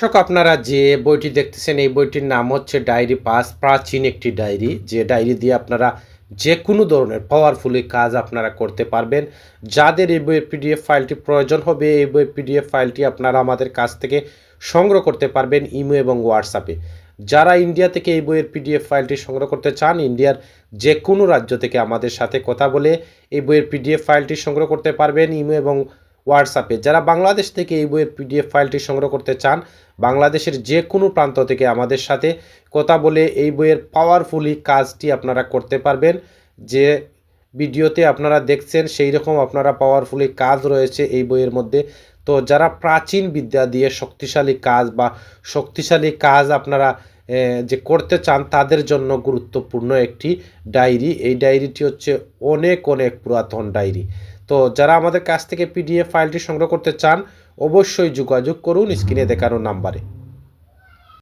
দর্শক আপনারা যে বইটি দেখতেছেন এই বইটির নাম হচ্ছে ডায়েরি পাস প্রাচীন একটি ডায়েরি যে ডায়েরি দিয়ে আপনারা যে কোনো ধরনের পাওয়ারফুলি কাজ আপনারা করতে পারবেন। যাদের এই বইয়ের পিডিএফ ফাইলটি প্রয়োজন হবে এই বইয়ের পিডিএফ ফাইলটি আপনারা আমাদের কাছ থেকে সংগ্রহ করতে পারবেন ইমো এবং হোয়াটসঅ্যাপে। যারা ইন্ডিয়া থেকে এই বইয়ের পিডিএফ ফাইলটি সংগ্রহ করতে চান ইন্ডিয়ার যে কোনো রাজ্য থেকে আমাদের সাথে কথা বলে এই বইয়ের পিডিএফ ফাইলটি সংগ্রহ করতে পারবেন ইমো এবং হোয়াটসঅ্যাপে। যারা বাংলাদেশ থেকে এই বইয়ের পিডিএফ ফাইলটি সংগ্রহ করতে চান বাংলাদেশের যে কোনো প্রান্ত থেকে আমাদের সাথে কথা বলে এই বইয়ের পাওয়ারফুলি কাজটি আপনারা করতে পারবেন। যে ভিডিওতে আপনারা দেখছেন সেই রকম আপনারা পাওয়ারফুলি কাজ রয়েছে এই বইয়ের মধ্যে। তো যারা প্রাচীন বিদ্যা দিয়ে শক্তিশালী কাজ বা শক্তিশালী কাজ আপনারা যে করতে চান তাদের জন্য গুরুত্বপূর্ণ একটি ডায়েরি। এই ডায়েরিটি হচ্ছে অনেক অনেক পুরাতন ডায়েরি। তো যারা আমাদের কাছ থেকে পিডিএফ ফাইলটি সংগ্রহ করতে চান অবশ্যই যোগাযোগ করুন স্ক্রিনে দেখানো নাম্বারে।